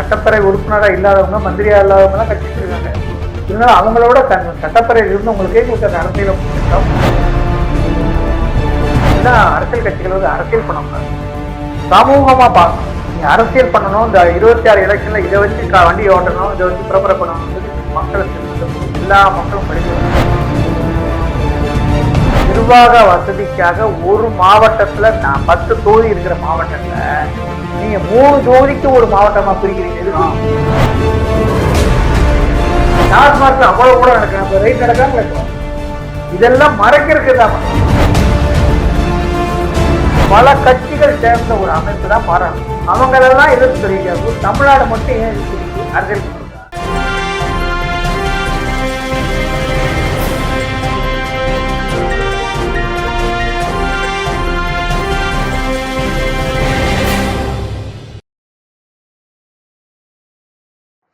சட்டப்பேரவை உறுப்பினராக இல்லாதவங்க, மந்திரியாக இல்லாதவங்கலாம் கட்சி வச்சிருக்காங்க. இருந்தாலும் அவங்களோட சட்டப்பேரவையில் இருந்தவங்களுக்கே கொடுத்த அரசியல திட்டம். அரசியல் கட்சிகள் வந்து அரசியல் பண்ணணும், சமூகமா பார்க்கணும். நீ அரசியல் பண்ணணும், இந்த 26 எலெக்ஷன்ல இதை வச்சு வண்டி ஓட்டணும், இதை வச்சு பிரபல பண்ணணும், மக்களுக்கு எல்லா மக்களும் படிக்கணும். நிர்வாக வசதிக்காக ஒரு மாவட்டத்துல 10 தொகுதி இருக்கிற மாவட்டத்துல நீங்க 3 தொகுதிக்கு ஒரு மாவட்டமா பிரிக்கிறீங்க. டாஸ்மார்க்ல அவ்வளவு கூட நடக்க ரைட் நடக்காம இதெல்லாம் மறைக்கிறதுக்கு தான் பல கட்சிகள் சேர்ந்த ஒரு அமைப்பு தான் மாறணும். அவங்களெல்லாம் எதிர்த்து தெரிவிக்காது. தமிழ்நாடு மட்டும் ஏன் எதிர்த்து அரசியல்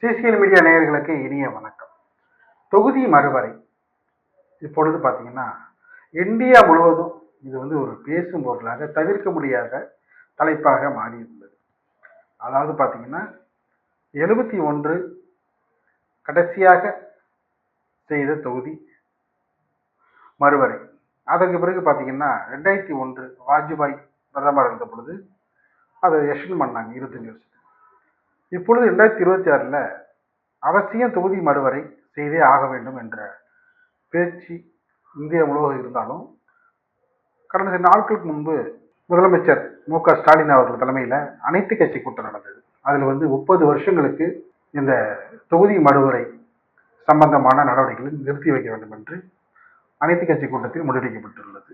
சிசிஎல் மீடியா நேயர்களுக்கு இனிய வணக்கம். தொகுதி மறுவரை இப்பொழுது பார்த்தீங்கன்னா இந்தியா முழுவதும் இது வந்து ஒரு பேசும் பொருளாக தவிர்க்க முடியாத தலைப்பாக மாறியுள்ளது. அதாவது பார்த்தீங்கன்னா 71 கடைசியாக செய்த தொகுதி மறுவரை. அதற்கு பிறகு பார்த்தீங்கன்னா 2001 வாஜ்பாய் பிரதமர் இருந்த பொழுது அதை எக்ஸ்டெண்ட் பண்ணாங்க 25 வருஷத்துக்கு. இப்பொழுது 2026 அவசியம் தொகுதி மறுவரை செய்தே ஆக வேண்டும் என்ற பேச்சு இந்தியா முழுவதும் இருந்தாலும், கடந்த சில நாட்களுக்கு முன்பு முதலமைச்சர் மு.க. ஸ்டாலின் அவர்கள் தலைமையில் அனைத்து கட்சி கூட்டம் நடந்தது. அதில் வந்து 30 வருஷங்களுக்கு இந்த தொகுதி மறுவரை சம்பந்தமான நடவடிக்கைகளை நிறுத்தி வைக்க வேண்டும் என்று அனைத்து கட்சி கூட்டத்தில் முடிவெடுக்கப்பட்டுள்ளது.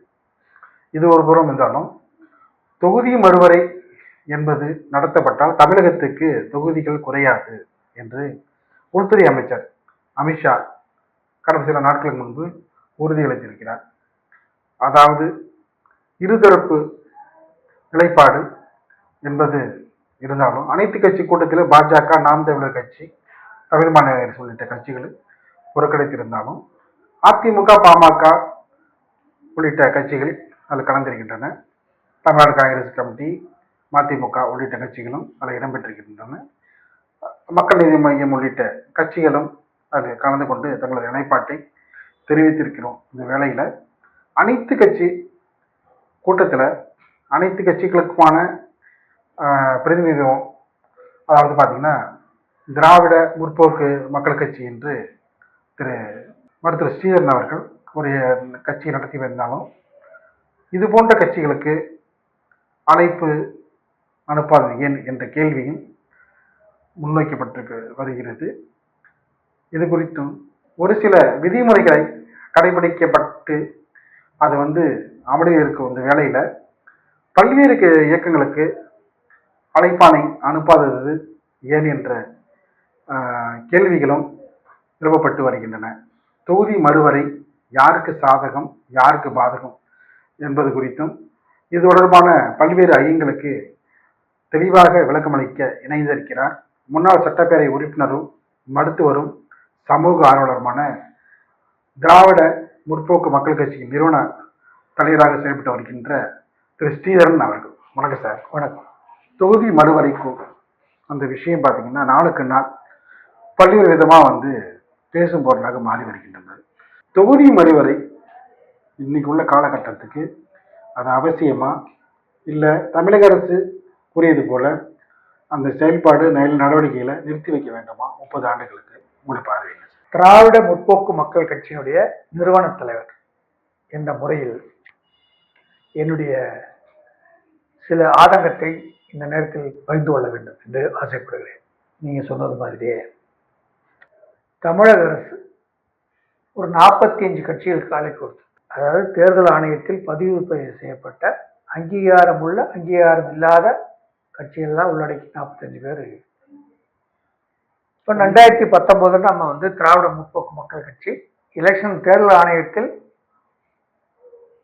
இது ஒரு புறம் இருந்தாலும், தொகுதி மறுவரை என்பது நடத்தப்பட்டால் தமிழகத்துக்கு தொகுதிகள் குறையாது என்று உள்துறை அமைச்சர் அமித்ஷா கடந்த சில நாட்களுக்கு முன்பு உறுதியளித்திருக்கிறார். அதாவது இருதரப்பு நிலைப்பாடு என்பது இருந்தாலும் அனைத்து கட்சி கூட்டத்தில் பாஜக, நாம் தமிழர் கட்சி, தமிழ் மாநில அரசு உள்ளிட்ட கட்சிகள் புறக்கணித்திருந்தாலும் அதிமுக, பாமக உள்ளிட்ட கட்சிகள் அதில் கலந்திருக்கின்றன. தமிழ்நாடு காங்கிரஸ் கமிட்டி, மதிமுக உள்ளிட்ட கட்சிகளும் அதில் இடம்பெற்றிருக்கின்றன. மக்கள் நீதி மையம் உள்ளிட்ட கட்சிகளும் அதில் கலந்து கொண்டு தங்களது நிலைப்பாட்டை தெரிவித்திருக்கிறோம். இந்த வேளையில் அனைத்து கட்சி கூட்டத்தில் அனைத்து கட்சிகளுக்குமான பிரதிநிதித்துவம், அதாவது பார்த்தீங்கன்னா திராவிட முற்போக்கு மக்கள் கட்சி என்று மருத்துவர் ஸ்ரீதரன் அவர்கள் ஒரு கட்சி நடத்தி வந்தாலும், இது போன்ற கட்சிகளுக்கு அழைப்பு அனுப்பாதது ஏன் என்ற கேள்வியும் முன்வைக்கப்பட்டு வருகிறது. இது குறித்தும் ஒரு சில விதிமுறைகளை கடைபிடிக்கப்பட்டு அது வந்து அமலில் இருக்கும் இந்த வேளையில் பல்வேறு இயக்கங்களுக்கு அழைப்பானை அனுப்பாதது ஏன் என்ற கேள்விகளும் எழுப்பப்பட்டு வருகின்றன. தொகுதி மறுவரை யாருக்கு சாதகம், யாருக்கு பாதகம் என்பது குறித்தும் இது தொடர்பான பல்வேறு ஐயங்களுக்கு தெளிவாக விளக்கமளிக்க இணைந்திருக்கிறார் முன்னாள் சட்டப்பேரவை உறுப்பினரும் மருத்துவரும் சமூக ஆர்வலருமான திராவிட முற்போக்கு மக்கள் கட்சியின் நிறுவன தலைவராக செயல்பட்டு வருகின்ற திரு ஸ்ரீதரன் அவர்கள். வணக்கம் சார். வணக்கம். தொகுதி மறுவரைக்கும் அந்த விஷயம் பார்த்தீங்கன்னா நாளுக்கு நாள் பல்வேறு விதமாக வந்து பேசும் பொருளாக மாறி வருகின்றனர். தொகுதி மறுவரை இன்னைக்கு உள்ள காலகட்டத்துக்கு அது அவசியமா, இல்லை தமிழக அரசு கூறியது போல அந்த செயல்பாடு நடவடிக்கைகளை நிறுத்தி வைக்க வேண்டுமா 30 ஆண்டுகளுக்கு? உங்களுடைய பார்வைங்க. திராவிட முற்போக்கு மக்கள் கட்சியினுடைய நிறுவன தலைவர் என்ற முறையில் என்னுடைய சில ஆதங்கத்தை இந்த நேரத்தில் பகிர்ந்து கொள்ள வேண்டும் என்று ஆசைப்படுகிறேன். நீங்க சொன்னது மாதிரியே தமிழக அரசு ஒரு 45 கட்சிகளுக்கு அழைப்பு கொடுத்தது. அதாவது தேர்தல் ஆணையத்தில் பதிவு செய்யப்பட்ட அங்கீகாரம் உள்ள, அங்கீகாரம் இல்லாத கட்சிகள்லாம் உள்ளடக்கி 45 பேர். இப்போ 2019 நம்ம வந்து திராவிட முற்போக்கு மக்கள் கட்சி எலெக்ஷன் தேர்தல் ஆணையத்தில்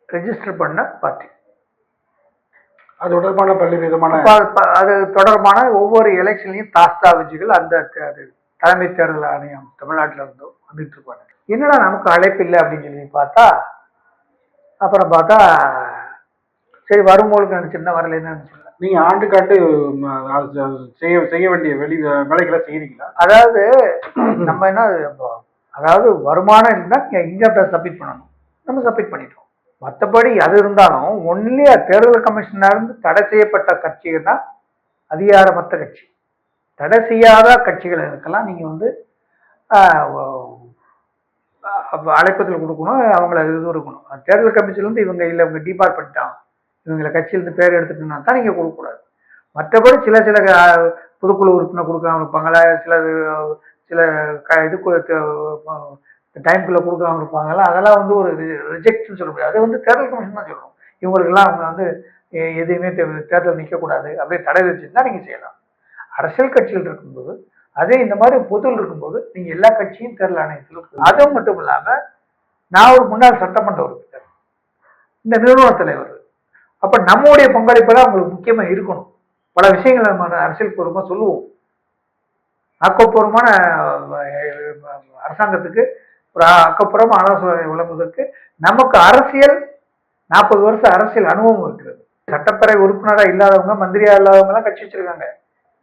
ரெஜிஸ்டர் பண்ண பார்ட்டி. அது தொடர்பான பல்வேறு விதமான அது தொடர்பான ஒவ்வொரு எலெக்ஷன்லையும் தாஸ்தாவேஜுகள் அந்த தலைமை தேர்தல் ஆணையம் தமிழ்நாட்டில் இருந்தோம் வந்துட்டு இருப்பாங்க. என்னடா நமக்கு அழைப்பு இல்லை அப்படின்னு சொல்லி பார்த்தா, அப்புறம் பார்த்தா சரி வரும்போது நினைச்சிருந்தா வரலன்னு நினைச்சிருந்தேன். நீங்க ஆண்டுக்காண்டு செய்ய செய்ய வேண்டிய வேலைகளை செய்யறீங்களா? அதாவது நம்ம என்ன இப்போ, அதாவது வருமானம் இருந்தால் இன்கம் டேக்ஸ் சப்மிட் பண்ணணும், நம்ம சப்மிட் பண்ணிட்டோம். மற்றபடி அது இருந்தாலும் ஒன்லி தேர்தல் கமிஷனாக இருந்து தடை செய்யப்பட்ட கட்சிகள் தான் அதிகாரமற்ற கட்சி. தடை செய்யாத கட்சிகளுக்கெல்லாம் நீங்கள் வந்து அழைப்பதில் கொடுக்கணும், அவங்கள இது இருக்கணும். தேர்தல் கமிஷன்லேருந்து இவங்க இல்லை இவங்க டிபார்ட் பண்ணிட்டான், இவங்களை கட்சியிலேருந்து பேர் எடுத்துட்டுனா தான் நீங்கள் கொடுக்கக்கூடாது. மற்றபடி சில சில பொதுக்குழு உறுப்பினர் கொடுக்காம இருப்பாங்களா, சில சில டைம்குள்ளே கொடுக்காம இருப்பாங்களா, அதெல்லாம் வந்து ஒரு ரிஜெக்ட்னு சொல்ல முடியாது. அது வந்து தேர்தல் கமிஷன் தான் சொல்லணும். இவங்களுக்கெல்லாம் அவங்க வந்து எதையுமே தேர்தல் நிற்கக்கூடாது அப்படியே தடை வச்சுருந்தா நீங்கள் செய்யலாம். அரசியல் கட்சிகள் இருக்கும்போது, அதே இந்த மாதிரி பொதுவில் இருக்கும்போது நீங்கள் எல்லா கட்சியும் தேர்தல் ஆணையத்தில். அதுவும் மட்டும் இல்லாமல் நான் ஒரு முன்னாள் சட்டமன்ற உறுப்பினர், இந்த நிறுவன தலைவர். அப்போ நம்முடைய பங்களிப்பெல்லாம் அவங்களுக்கு முக்கியமாக இருக்கணும். பல விஷயங்கள் நம்ம அரசியல் பூர்வமாக சொல்லுவோம். ஆக்கப்பூர்வமான அரசாங்கத்துக்கு ஒரு ஆக்கப்பூர்வமாக ஆலோசனை வழங்குவதற்கு நமக்கு அரசியல் 40 வருஷம் அரசியல் அனுபவம் இருக்கிறது. சட்டப்பேரவை உறுப்பினராக இல்லாதவங்க, மந்திரியா இல்லாதவங்க எல்லாம் கட்சி வச்சிருக்காங்க.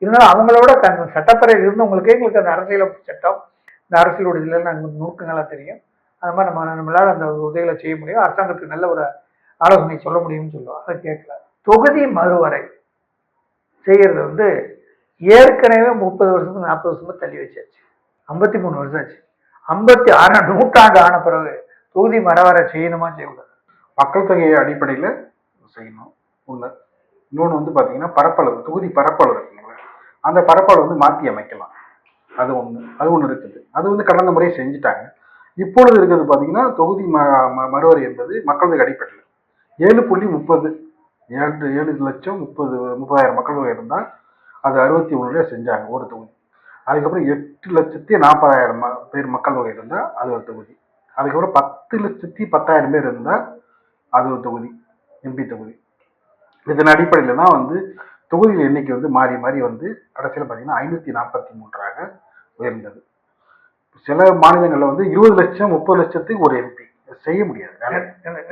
இருந்தாலும் அவங்களோட சட்டப்பேரவையில் இருந்தவங்களுக்கு எங்களுக்கு அந்த அரசியல் சட்டம், இந்த அரசியலோட இதில் நாங்கள் நுணுக்கங்களாக தெரியும். அது மாதிரி நம்மளால அந்த உதவிகளை செய்ய முடியும், அரசாங்கத்துக்கு நல்ல ஒரு ஆலோசனை சொல்ல முடியும்னு சொல்லுவோம். அதை கேட்கல. தொகுதி மறுவரை செய்யறது வந்து ஏற்கனவே 30 வருஷத்துக்கு 40 வருஷமா தள்ளி வச்சாச்சு. 53 வருஷம் ஆச்சு. 56 நூற்றாண்டு ஆன பிறகு தொகுதி மறுவரை செய்யணுமா செய்யக்கூடாது? மக்கள் தொகை அடிப்படையில் செய்யணும் ஒன்று. இன்னொன்று வந்து பார்த்தீங்கன்னா பரப்பளவு, தொகுதி பரப்பளவு இருக்குங்களா, அந்த பரப்பளவு வந்து மாற்றி அமைக்கலாம். அது ஒன்று இருக்குது. அது வந்து கடந்த முறையை செஞ்சுட்டாங்க. இப்பொழுது இருக்கிறது பார்த்தீங்கன்னா தொகுதி மறுவரை என்பது மக்கள் தொகை அடிப்படையில் 7.30 7,30,000 மக்கள் தொகை இருந்தால் அது 61 செஞ்சாங்க ஒரு தொகுதி. அதுக்கப்புறம் 8,40,000 பேர் மக்கள் தொகை இருந்தால் அது ஒரு தொகுதி. அதுக்கப்புறம் 10,10,000 பேர் இருந்தால் அது ஒரு தொகுதி, எம்பி தொகுதி. இதன் அடிப்படையில் தான் வந்து தொகுதியில் எண்ணிக்கை வந்து மாறி மாறி வந்து கடைசியில் பார்த்தீங்கன்னா 543 உயர்ந்தது. சில மாநிலங்களில் வந்து 20 லட்சம் 30 லட்சத்துக்கு ஒரு எம்பி செய்ய முடியாது.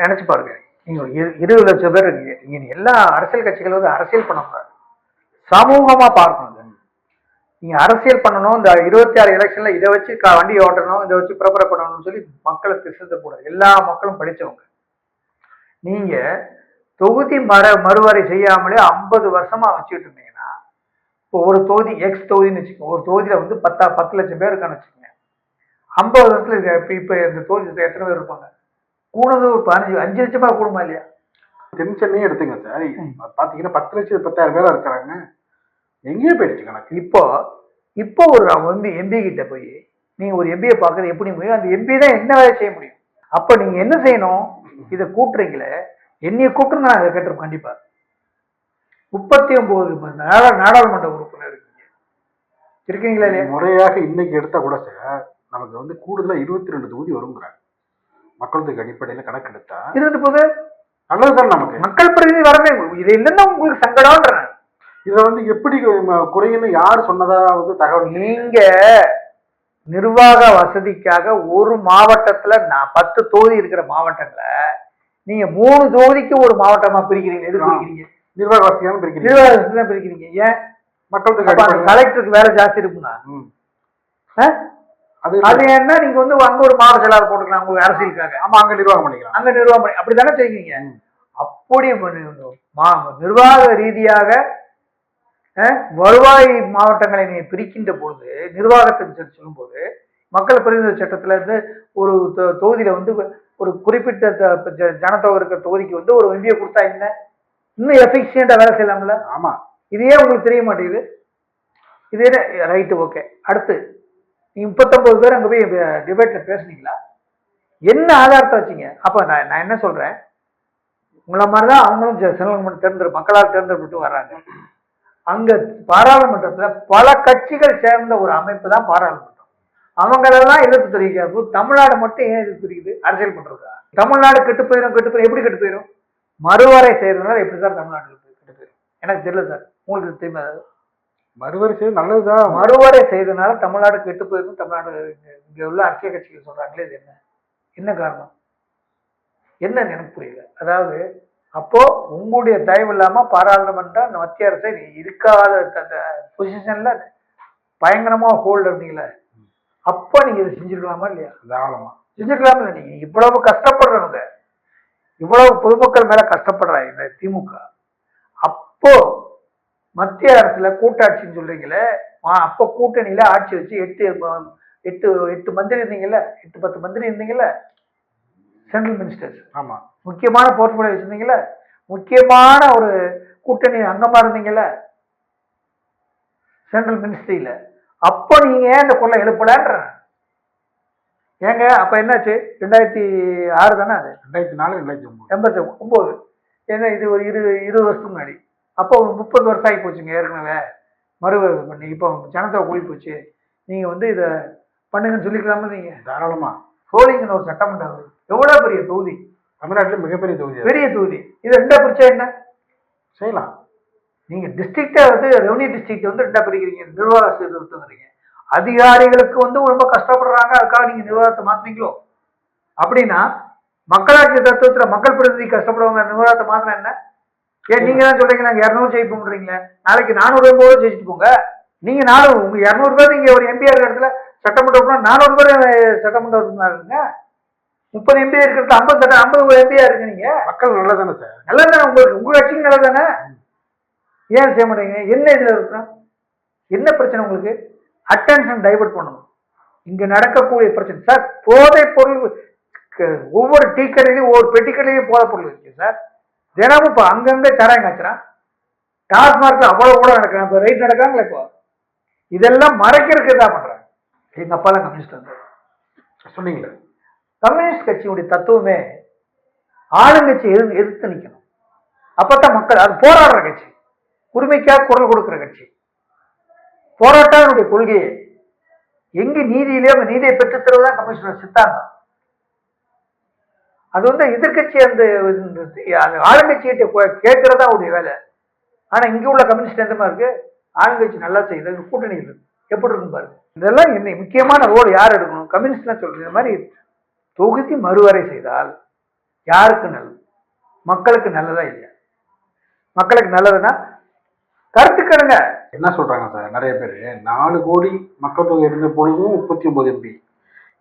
நினைச்சு பாருங்க, நீங்க 20 லட்சம் பேர் இருக்கீங்க. நீங்க எல்லா அரசியல் கட்சிகளும் வந்து அரசியல் பண்ணக்கூடாது, சமூகமா பார்க்கணும். நீங்க அரசியல் பண்ணணும், இந்த 26 எலெக்ஷன்ல இதை வச்சு வண்டி ஓட்டணும், இதை வச்சு ப்ரிப்பேர் பண்ணணும்னு சொல்லி மக்களை திசைக்கூடாது. எல்லா மக்களும் படிச்சவங்க. நீங்க தொகுதி மறுவரை செய்யாமலே 50 வருஷமா வச்சுக்கிட்டு இருந்தீங்கன்னா, இப்போ ஒரு தொகுதி எக்ஸ் தொகுதின்னு வச்சுக்கோங்க, ஒரு தொகுதியில வந்து 10 லட்சம் பேர் இருக்கான்னு வச்சுக்கோங்க. 50 வருஷத்துல இப்ப இந்த தொகுதி எத்தனை பேர் இருப்பாங்க? கூடுதல் ஒரு 5 லட்சமா கூடுமா இல்லையா? தென் சென்னையே எடுத்துங்க சார், பாத்தீங்கன்னா 10 லட்சம் 10,000 பேரா இருக்கிறாங்க. எங்கேயே போயிடுச்சு கணக்கு. இப்போ ஒரு எம்பி கிட்ட போய் நீங்க ஒரு எம்பியை பார்க்கறது எப்படி முடியும்? அந்த எம்பி தான் என்ன வேலை செய்ய முடியும்? அப்ப நீங்க என்ன செய்யணும்? இதை கூட்டுறீங்களே, என்னைய கூட்டுன்னு நான் அதை கேட்டிருப்பேன். கண்டிப்பா 39 நாடாளுமன்ற உறுப்பினர் இருக்கீங்களா இல்லையா? முறையாக இன்னைக்கு எடுத்தா கூட சார் நமக்கு வந்து கூடுதலா 22 தொகுதி வருங்கிறாங்க. மக்கள் தொகை அடிப்படையில் கணக்கு எடுத்தா இருந்துட்டு போது நல்லதுதான். நமக்கு மக்கள் பிரதிநிதி வரவே இது இல்லைன்னா உங்களுக்கு சங்கடம்ன்றேன். இதை வந்து எப்படி குறையுன்னு யார் சொன்னதா வந்து தகவல்? நீங்க நிர்வாக வசதிக்காக ஒரு மாவட்டத்துல 10 தொகுதி இருக்கிற மாவட்டங்களை நீங்க 3 தொகுதிக்கு ஒரு மாவட்டமா பிரிக்கிறீங்க. எது பிரிக்கிறீங்க? நிர்வாக வசதியாக பிரிக்கிறீங்க. நிர்வாக வசதி தான் பிரிக்கிறீங்க. ஏன்? மக்கள் தொகை கலெக்டருக்கு வேலை ஜாஸ்தி இருக்குன்னா அது என்ன? நீங்க வந்து அங்க ஒரு மாவட்ட செயலாளர் போட்டுக்கலாம் உங்களுக்கு அரசியலுக்காக. ஆமா, அங்க நிர்வாகம் பண்ணிக்கலாம். அங்க நிர்வாகம் பண்ணி அப்படித்தானே செய்வீங்க. அப்படி நிர்வாக ரீதியாக வருவாய் மாவட்டங்களை நீங்க பிரிக்கின்ற பொழுது, நிர்வாகத்தை சொல்லும் போது, மக்கள் பிரதிநிதி சட்டத்துல இருந்து ஒரு தொகுதியில வந்து ஒரு குறிப்பிட்ட ஜனத்தொகை இருக்கிற தொகுதிக்கு வந்து ஒரு எம்பியை கொடுத்தா என்ன இன்னும் எஃபிஷியண்டா வேலை செய்யலாம்ல? ஆமா. இதே உங்களுக்கு தெரிய மாட்டேங்குது. இதே ரைட்டு, ஓகே. அடுத்து நீங்க 39 பேர் அங்க போய் டிபேட்ல பேசுனீங்களா? என்ன ஆதாரத்தை வச்சீங்க? அப்ப நான் என்ன சொல்றேன், உங்களை மாதிரிதான் அவங்களும் மக்களால் தேர்ந்தெடுத்து வர்றாங்க. அங்க பாராளுமன்றத்துல பல கட்சிகள் சேர்ந்த ஒரு அமைப்பு தான் பாராளுமன்றம். அவங்களெல்லாம் எதிர்ப்பு தெரிவிக்காது. தமிழ்நாடு மட்டும் ஏன் எதிர்ப்பு தெரியுது? அரசியல் பண்றதா? தமிழ்நாடு கெட்டு போயிடும். எப்படி கெட்டு போயிடும்? மறுவரை செய்யறதுனால எப்படி சார் தமிழ்நாடு கெட்டு போயிடும்? எனக்கு தெரியல சார், உங்களுக்கு தெரியுமா? மறுவரை செய்வது நல்லதுதான். மறுவரை செய்தனால தமிழ்நாடு கெட்டு போயிருக்கும். தமிழ்நாடு இங்க உள்ள அரசியல் கட்சிகள் சொல்றாங்களே, இது என்ன காரணம்? என்னன்னு எனக்கு புரியல. அதாவது அப்போ உங்களுடைய தயவு இல்லாம பாராளுமன்ற மத்திய அரசை நீ இருக்காத பொசிஷன்ல பயங்கரமா ஹோல்டு இருந்தீங்களே, அப்போ நீங்க இதை செஞ்சிருக்கலாமா இல்லையா? தாராளமா செஞ்சிருக்கலாமா? நீங்க இவ்வளவு கஷ்டப்படுறவங்க, இவ்வளவு பொதுமக்கள் மேல கஷ்டப்படுறாங்க இந்த திமுக, அப்போ மத்திய அரசுல கூட்டாட்சின்னு சொல்றீங்களே, அப்போ கூட்டணியில ஆட்சி வச்சு எட்டு மந்திரி இருந்தீங்கல்ல, 8-10 மந்திரி இருந்தீங்கல்ல, சென்ட்ரல் மினிஸ்டர்ஸ். ஆமா, முக்கியமான போர்ட்போலியோ வச்சிருந்தீங்கல்ல, முக்கியமான ஒரு கூட்டணி அங்கமா இருந்தீங்கல்ல சென்ட்ரல் மினிஸ்ட்ரியில. அப்போ நீங்க ஏன் இந்த குரலை எழுப்பலன்ற? ஏங்க அப்ப என்னாச்சு? 2006 தானே அது? 2004 2009 89. ஏன்னா இது ஒரு 20 வருஷத்துக்கு முன்னாடி. அப்போ 30 வருஷம் ஆகி போச்சுங்க ஏற்கனவே மறுவரைவு பண்ணி. இப்போ ஜனத்தொகை கூடி போச்சு. நீங்க வந்து இதை பண்ணுங்கன்னு சொல்லிக்கலாமா? நீங்க தாராளமா. சோழிங்கன்னு ஒரு சட்டமன்றம் எவ்வளவு பெரிய தொகுதி, தமிழ்நாட்டில் மிகப்பெரிய தொகுதி, பெரிய தொகுதி. இது ரெண்டா பிரிச்சா என்ன செய்யலாம்? நீங்க டிஸ்ட்ரிக்டை வந்து ரெவன்யூ டிஸ்ட்ரிக்ட் வந்து ரெண்டா பிரிக்கிறீங்க, நிர்வாக சீர்திருத்தங்கிறீங்க. அதிகாரிகளுக்கு வந்து ரொம்ப கஷ்டப்படுறாங்க, அதுக்காக நீங்க நிர்வாகத்தை மாத்துறீங்களோ? அப்படின்னா மக்களாட்சி தத்துவத்துல மக்கள் பிரதிநிதி கஷ்டப்படுவாங்க, நிர்வாகத்தை மாத்தினா என்ன? ஏன் நீங்க தான் சொல்றீங்க நாங்க 200 ஜெயிப்போம்ன்றீங்களே, நாளைக்கு 400 ஜெயிச்சுட்டு போங்க. நீங்க 400 உங்க 200 பேர் நீங்க ஒரு எம்பிஆர் இடத்துல சட்டமன்ற 400 பேர் சட்டமன்ற இருங்க. 30 எம்பி இருக்கிறது 50 எம்பியா இருக்கு. நீங்க மக்கள் நல்லதானே சார்? நல்லதானே? உங்களுக்கு உங்க கட்சிக்கு நல்லதானே? ஏன் செய்ய மாட்டீங்க? என்ன இதுல இருக்கணும்? என்ன பிரச்சனை உங்களுக்கு? அட்டென்ஷன் டைவர்ட் பண்ணணும். இங்க நடக்கக்கூடிய பிரச்சனை சார், போதை பொருள் ஒவ்வொரு டீ கடையிலையும் ஒவ்வொரு பெட்டி கடையிலையும் போதை பொருள் இருக்கு சார். தினமும் இப்போ அங்கங்க சாராயம் காய்ச்சறான், டாஸ்மார்க்ல அவ்வளவு கூட நடக்கிறான், இப்போ ரைட் நடக்காங்களா? இப்போ இதெல்லாம் மறைக்கிறதுக்கு என்ன பண்றாங்க? எங்க அப்பாலாம் கம்யூனிஸ்ட் வந்து சொன்னீங்களே, கம்யூனிஸ்ட் கட்சியுடைய தத்துவமே ஆளுங்கட்சி எதிர்த்து நிற்கணும். அப்பதான் மக்கள், அது போராடுற கட்சி, உரிமைக்காக குரல் கொடுக்கிற கட்சி, போராட்டத்தினுடைய கொள்கையை எங்க நீதியிலே அந்த நீதியை பெற்றுத் தருவதுதான் கம்யூனிஸ்ட் சித்தாந்தம். அது வந்து எதிர்கட்சி அந்த ஆளுங்கட்சிகிட்ட கேட்கறதா அவருடைய வேலை. ஆனா இங்க உள்ள கம்யூனிஸ்ட் எந்த மாதிரி இருக்கு? ஆளுங்கட்சி நல்லா செய்யுது, கூட்டணி இருக்கு, எப்படி இருக்கும் பாருங்க. இதெல்லாம் என்ன முக்கியமான ரோல் யார் எடுக்கணும்? கம்யூனிஸ்ட் சொல்றது. இந்த மாதிரி தொகுதி மறுவரை செய்தால் யாருக்கு நல்லது? மக்களுக்கு நல்லதா இல்லையா? மக்களுக்கு நல்லதுன்னா கருத்துக்கணுங்க. என்ன சொல்றாங்க சார் நிறைய பேர், 4 கோடி மக்கள் தொகை இருந்த பொழுதும் 39 எம்பி,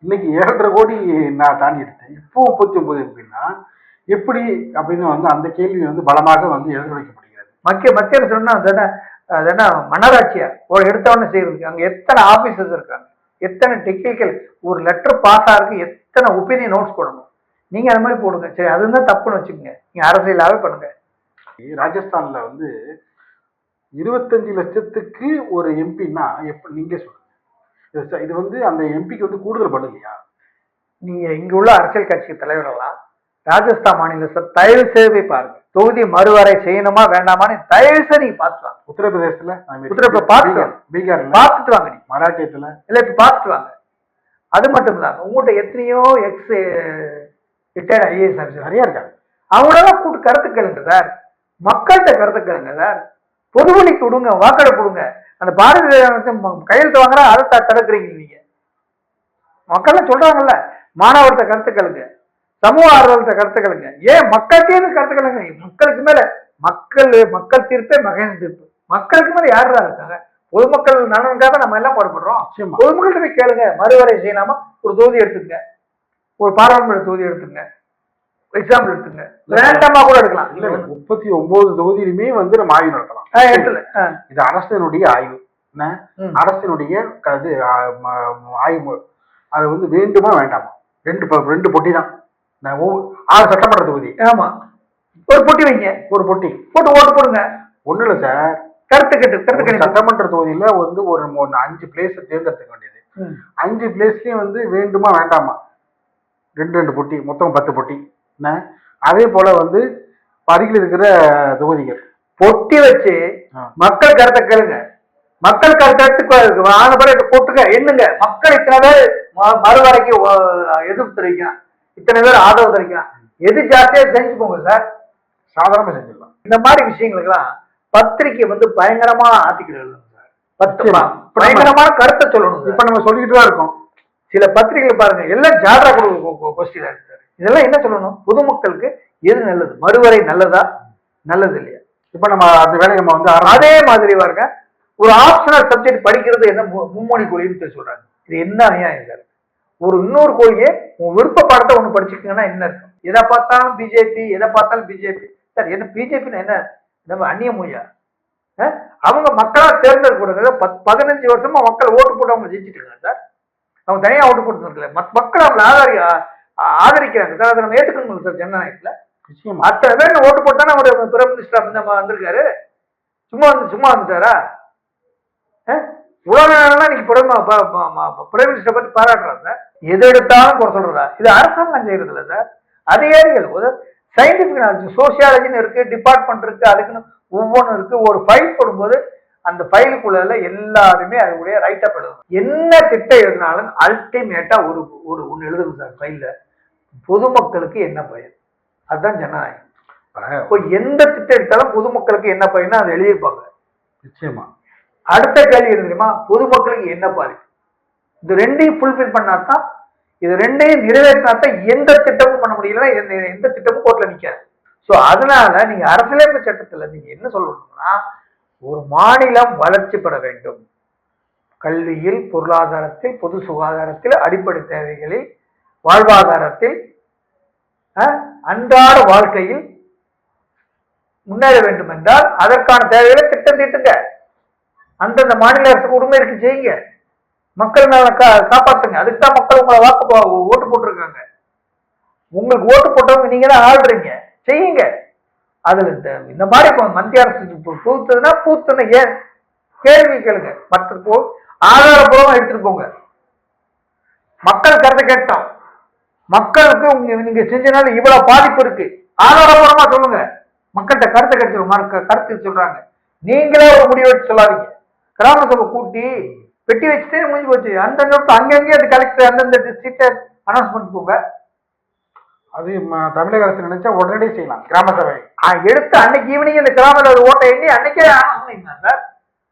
இன்னைக்கு 7.5 கோடி நான் தாண்டி எடுத்தேன், இப்போ 39 எம்பின்னா எப்படி அப்படின்னு வந்து அந்த கேள்வி வந்து பலமாக வந்து எடுத்துரைக்கப்படுகிறது. மத்திய அரசு சொன்னா அது என்ன மன்னராட்சியா ஒரு எடுத்தவொடனே செய்யறதுக்கு? அங்க எத்தனை ஆபீசர்ஸ் இருக்காங்க, எத்தனை டெக்னிக்கல், ஒரு லெட்டர் பாஸ் ஆகிறதுக்கு எத்தனை ஒப்பீனியன் நோட்ஸ் போடணும். நீங்க அந்த மாதிரி போடுங்க. சரி, அதுதான் தப்புன்னு வச்சுக்கோங்க, நீங்க அரசியலாவே பண்ணுங்க. ராஜஸ்தான்ல வந்து 25 லட்சத்துக்கு ஒரு எம்பின்னா எப்படி நீங்க சொல்லுங்க, இது வந்து அந்த எம்பிக்கு வந்து கூடுதல் பண்ணலையா? நீங்க இங்க உள்ள அரசியல் கட்சி தலைவரெல்லாம் ராஜஸ்தான் மாநிலத்தை தயவு செய்து பாருங்க, தொகுதி மறுவரை செய்யணுமா வேண்டாமான்னு தயவு செய்து நீங்க பார்த்துவாங்க. உத்தரப்பிரதேசத்துல பீகார்ல பார்த்துட்டு வாங்க. நீங்க மராட்டியத்துல இல்ல இப்ப பார்த்துட்டு வாங்க. அது மட்டும் இல்லாம உங்கள்கிட்ட எத்தனையோ எக்ஸ் ரிட்டையர்ட் ஐஏஎஸ் ஆஃபீஸர் நிறைய இருக்காங்க. அவங்களெல்லாம் கூட்டு கருத்து கேளுங்க சார், மக்கள்கிட்ட கருத்து கேளுங்க சார், பொதுவெளிக்கு விடுங்க, வாக்கெடுப்பு கொடுங்க. அந்த பாரதிய கையெழுத்து வாங்குறா, அதை தடுக்கிறீங்க நீங்க. மக்கள் சொல்றாங்கல்ல, மாணவர்கிட்ட கருத்துக்களுங்க, சமூக ஆர்வலர்கிட்ட கருத்துக்களுங்க, ஏன் மக்கள்கிட்ட கருத்துக்களுங்க. மக்களுக்கு மேல மக்கள் தீர்ப்பே மகன் தீர்ப்பு. மக்களுக்கு மேல யாரா இருக்காங்க? பொதுமக்கள் நலனுக்காக நம்ம எல்லாம் பாடுபடுறோம். பொதுமக்கள்கிட்ட போய் கேளுங்க, மறுவரை செய்யலாமா? ஒரு தொகுதி எடுத்துங்க, ஒரு பாராளுமன்ற தொகுதி எடுத்துங்க, எக்ஸாம்பிள் எடுத்துங்க, வேண்டாமா கூட எடுக்கலாம். 39 தொகுதியிலுமே வந்து நம்ம ஆய்வு நடத்தலாம். இது அரசினுடைய ஆய்வு, அரசினுடைய ஆய்வு. அது வந்து வேண்டுமா வேண்டாமா? ரெண்டு பொட்டி தான். 6 சட்டமன்ற தொகுதி. ஆமா, ஒரு பொட்டி வைங்க, ஒரு பொட்டி போட்டு ஓட்டு போடுங்க. ஒண்ணு இல்ல சார், கருத்து சட்டமன்ற தொகுதியில வந்து ஒரு 5 பிளேஸ் தேர்ந்தெடுக்க வேண்டியது. 5 பிளேஸ்லயும் வந்து வேண்டுமா வேண்டாமா 2 பொட்டி, மொத்தம் 10 பொட்டி. அதே போல வந்து அருகில் இருக்கிற தொகுதிகள் பொட்டி வச்சு மக்கள் கருத்தை கேளுங்க. மக்கள் கருத்து போட்டுங்க, எண்ணுங்க. மக்கள் இத்தனை பேர் மறுவரைக்கு எதிர்ப்பு தெரிவிக்கலாம், இத்தனை பேர் ஆதரவு தெரிவிக்கலாம், எது ஜாஸ்தியா செஞ்சு போங்க சார், சாதாரணமா செஞ்சிடலாம். இந்த மாதிரி விஷயங்களுக்கெல்லாம் பத்திரிகை வந்து பயங்கரமா ஆர்டிக்கல் எழுதணும் சார், பயங்கரமான கருத்தை சொல்லணும். இப்ப நம்ம சொல்லிக்கிட்டு தான் இருக்கோம். சில பத்திரிகைகள் பாருங்க, எல்லாம் ஜாதரா கொஸ்டினா இருக்கு. இதெல்லாம் என்ன சொல்லணும்? பொதுமக்களுக்கு எது நல்லது? மறுவரை நல்லதா, நல்லது இல்லையா? இப்ப நம்ம அந்த வேலையை நம்ம வந்து அதே மாதிரி பாருங்க, ஒரு ஆப்ஷனல் சப்ஜெக்ட் படிக்கிறது என்ன மும்மொழி கொள்கைன்னு சொல்றாங்க. இது என்ன அநியாயம் சார்? ஒரு இன்னொரு கொள்கையை உங்க விருப்ப பாடத்தை ஒண்ணு படிச்சுக்கீங்கன்னா என்ன இருக்கும்? எதை பார்த்தாலும் பிஜேபி, எதை பார்த்தாலும் பிஜேபி. சார் என்ன பிஜேபின்னு என்ன நம்ம அந்நிய மொழியா? அவங்க மக்களா தேர்ந்தெடுக்கிறது 15 வருஷமா மக்கள் ஓட்டு போட்டு அவங்க ஜெயிச்சுட்டு இருக்காங்க சார். அவங்க தனியா ஓட்டு போட்டு இருக்கல, மக்கள் அவங்களை ஆதரிக்கிறாங்க சார். அதை நம்ம ஏற்றுக்கணும் சார். ஜனநாயகத்துல அத்தனை பேர் ஓட்டு போட்டானே ஒரு பிரைம் மினிஸ்டர் வந்திருக்காரு. சும்மா வந்துட்டாரா? உலக நாளெல்லாம் இன்னைக்கு பிரைம் மினிஸ்டர் பத்தி பாராட்டுறாங்க. எது எடுத்தாலும் குறை சொல்றதா? இது அரசாங்கம் செய்யறது இல்லை சார், அதிகாரிகள். சயின்டிபிக் நாலேஜ், சோசியாலஜின்னு இருக்கு, டிபார்ட்மெண்ட் இருக்கு, அதுக்குன்னு ஒவ்வொன்றும் இருக்கு. ஒரு ஃபைல் போடும்போது அந்த ஃபைலுக்குள்ள எல்லாருமே அதுடைய ரைட் அப் எழுதணும். என்ன திட்டம் எழுதினாலும் அல்டிமேட்டா ஒன்று எழுதுங்க சார் ஃபைல்ல. பொதுமக்களுக்கு என்ன பயன்? அதுதான் ஜனநாயகம். இப்போ எந்த திட்டம் எடுத்தாலும் பொதுமக்களுக்கு என்ன பயன் அதை எழுதியிருப்பாங்க. நிச்சயமா. அடுத்த கேள்வி என்ன தெரியுமா? பொதுமக்களுக்கு என்ன பாதிப்பு? இது ரெண்டையும் ஃபுல்ஃபில் பண்ணாதான், இது ரெண்டையும் நிறைவேற்றினாதான் எந்த திட்டமும் பண்ண முடியல, எந்த திட்டமும் கோர்ட்ல நிக்காது. ஸோ அதனால நீங்க அரசியலமைப்பு சட்டத்துல நீங்க என்ன சொல்லணும்னா, ஒரு மாநிலம் வளர்ச்சி பெற வேண்டும். கல்வியில், பொருளாதாரத்தில், பொது சுகாதாரத்தில், அடிப்படை தேவைகளில், வாழ்வாதாரத்தில், அன்றாட வாழ்க்கையில் முன்னேற வேண்டும் என்றால் அதற்கான தேவைகளை திட்டம் தீட்டுங்க. அந்தந்த மாநில அரசுக்கு உரிமை இருக்கு, செய்யுங்க. மக்கள் காப்பாத்துங்க. அதுக்கு தான் மக்கள் உங்களை ஓட்டு போட்டிருக்காங்க. உங்களுக்கு ஓட்டு போட்டவங்க நீங்க தான் ஆள்றீங்க, செய்யுங்க. அதுல இந்த மாதிரி மத்திய அரசு பூத்துன்னா ஏன் கேள்வி கேளுங்க. மற்ற ஆதாரப்பூர்வமா எடுத்துட்டு போங்க. மக்கள் கருத்தை கேட்டோம், மக்களுக்கு நீங்க செஞ்சனால இவ்வளவு பாதிப்பு இருக்கு, ஆதாரப்பூர்வமா சொல்லுங்க. மக்கள்கிட்ட கருத்தை கருத்து சொல்றாங்க. நீங்களே ஒரு முடிவு எடுத்து சொல்லாதீங்க. கிராம சபை கூட்டி பெட்டி வச்சுட்டே முடிஞ்சு போச்சு. அந்தந்த அங்கங்கே அது கலெக்டர் அந்தந்த டிஸ்ட்ரிக்ட அனௌன்ஸ் பண்ணிக்கோங்க. அது தமிழக அரசு நினைச்சா உடனடியே செய்யலாம். கிராம சபை எடுத்து அன்னைக்கு ஈவினிங் இந்த கிராம ஓட்டை எண்ணி அன்னைக்கே அனௌன்ஸ் பண்ணிக்கலாம் சார்.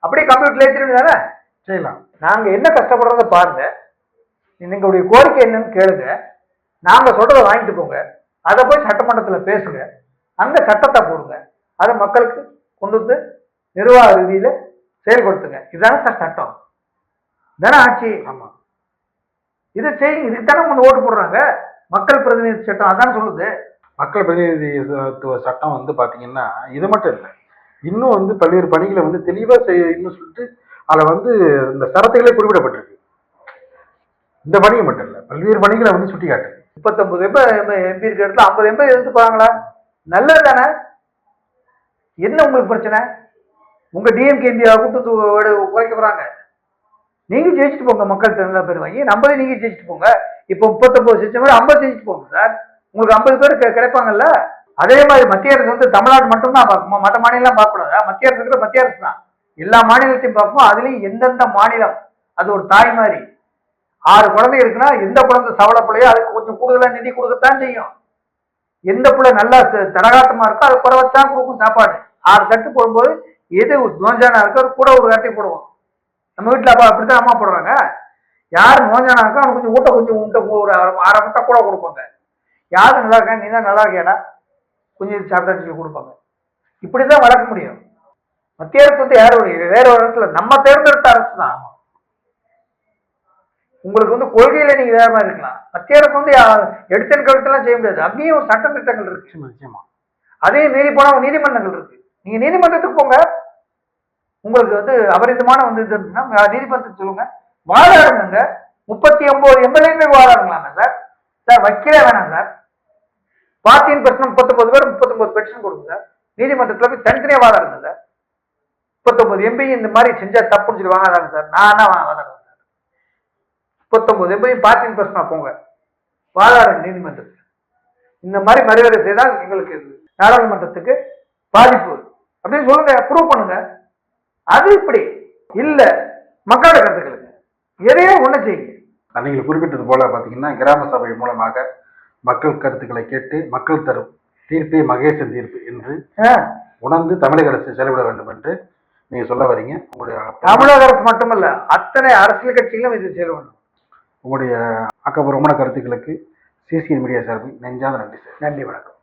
அப்படியே கம்ப்யூட்டர்ல ஏற்றிட்டு தானே செய்யலாம். நாங்க என்ன கஷ்டப்படுறத பாருங்க. எங்களுடைய கோரிக்கை என்னன்னு கேளுங்க. நாங்க சொல்றதை வாங்கிட்டு போங்க. அதை போய் சட்டமன்றத்துல பேசுங்க. அங்க சட்டத்தை போடுங்க. அதை மக்களுக்கு கொண்டு வந்து நிர்வாக ரீதியில செயல்படுத்துங்க. இதுதானே சார் சட்டம், தானே ஆட்சி. ஆமா, இதை செய்யுங்க. இதுக்கு தானே வந்து ஓட்டு போடுறாங்க. மக்கள் பிரதிநிதி சட்டம் அதான் சொல்லுது. மக்கள் பிரதிநிதித்துவ சட்டம் வந்து பாத்தீங்கன்னா இது மட்டும் இல்லை, இன்னும் வந்து பல்வேறு பணிகளை வந்து தெளிவா செய்யணும்னு சொல்லிட்டு அதுல வந்து இந்த சரத்துகளே குறிப்பிடப்பட்டிருக்கு. இந்த பணியை மட்டும் இல்லை, பல்வேறு பணிகளை வந்து சுட்டி காட்டு. 39 எம்பி இருக்கிற இடத்துல 50 எம்பி எடுத்து போறாங்களா? நல்லது தானே. என்ன உங்களுக்கு பிரச்சனை? உங்க டிஎம்கே இந்தியா கூட்டு குறைக்க போறாங்க. நீங்க ஜெயிச்சுட்டு போங்க. மக்கள் நல்லா பேர் வாங்கி 50 நீங்க ஜெயிச்சுட்டு போங்க. இப்போ 39 செஞ்ச மாதிரி 50 ஜெயிச்சுட்டு போங்க சார். உங்களுக்கு 50 பேர் கிடைப்பாங்கல்ல. அதே மாதிரி மத்திய அரசு வந்து தமிழ்நாடு மட்டும்தான் பார்க்குமா, மற்ற மாநிலம் பார்க்கக்கூடாதா? மத்திய அரசு இருக்கிற மத்திய அரசு தான் எல்லா மாநிலத்தையும் பார்க்கும். அதுலயும் எந்தெந்த மாநிலம் அது ஒரு தாய் மாதிரி. 6 குழந்தை இருக்குன்னா எந்த குழந்தை சவள பிள்ளையோ அதுக்கு கொஞ்சம் கூடுதலா நிதி கொடுக்கத்தான் செய்யும். எந்த பிள்ளை நல்லா தடகாட்டமா இருக்கோ அது குறைவத்தான் கொடுக்கும் சாப்பாடு. 6 தட்டு போடும்போது எது நோஞ்சானா இருக்கோ அது கூட ஒரு கட்டை போடுவோம். நம்ம வீட்டுல அப்பா அப்படித்தான் அம்மா போடுறாங்க. யாரு நோஞ்சானா இருக்கோ அவனுக்கு கொஞ்சம் ஊட்ட கொஞ்சம் ஒரு 1/2 முட்டை கூட கொடுப்பாங்க. யாரு நல்லா இருக்கா, நீ தான் நல்லா இருக்கியாடா, கொஞ்சம் சாப்பிட்டா கொடுப்பாங்க. இப்படிதான் வளர்க்க முடியும். மத்திய அரசு வந்து வேற ஒரு இடத்துல நம்ம தேர்ந்தெடுத்த அரசு தான். உங்களுக்கு வந்து கொள்கையில நீங்க வேற மாதிரி இருக்கலாம். மத்திய அரசு வந்து எடுத்தன் கருத்தெல்லாம் செய்ய முடியாது. அங்கேயும் ஒரு சட்ட திட்டங்கள் இருக்கு. நிச்சயமா அதையும் மீறி போனா நீதிமன்றங்கள் இருக்கு. நீங்க நீதிமன்றத்துக்கு போங்க. உங்களுக்கு வந்து அபரிதமான வந்து இது இருந்துன்னா நீதிமன்றத்துக்கு சொல்லுங்க, வாதாடுங்க. 39 எம்எல்ஏ வாதாடுங்களாங்க சார். சார் வைக்கலே வேணாம் சார். பார்ட்டியின் பிரச்சனை 39 பேர் 39 பெட்டிஷன் கொடுங்க சார். நீதிமன்றத்துல போய் தனித்தனியா வாதாடுங்க சார். 39 எம்பி இந்த மாதிரி செஞ்சா தப்புன்னு சொல்லி வாங்காதாங்க சார். நான் வாதாடுவேன் சார். 39 எம்பி பார்ட்டியின் பிரச்சனை போங்க, வாதாடுங்க நீதிமன்றத்துக்கு. இந்த மாதிரி மறுவரை செய்தால் எங்களுக்கு நாடாளுமன்றத்துக்கு பாதிப்பு அப்படின்னு சொல்லுங்க, ப்ரூவ் பண்ணுங்க. அது இப்படி இல்ல, மக்களோட கருத்துக்களுக்கு எதையோ ஒண்ணு செய்யுங்க. நீங்கள் குறிப்பிட்டது போல பாத்தீங்கன்னா கிராம சபை மூலமாக மக்கள் கருத்துக்களை கேட்டு மக்கள் தரும் தீர்ப்பே மகேசன் தீர்ப்பு என்று உணர்ந்து தமிழக அரசு செயல்பட வேண்டும் என்று நீங்க சொல்ல வரீங்க. உங்களுடைய தமிழக அரசு மட்டுமல்ல, அத்தனை அரசியல் கட்சிகளும் இது செயல் வேண்டும். உங்களுடைய ஆக்கப்பூர்வமான கருத்துக்களுக்கு சிசிஎன் மீடியா சார்பில் நெஞ்சாத நன்றி சார். நன்றி, வணக்கம்.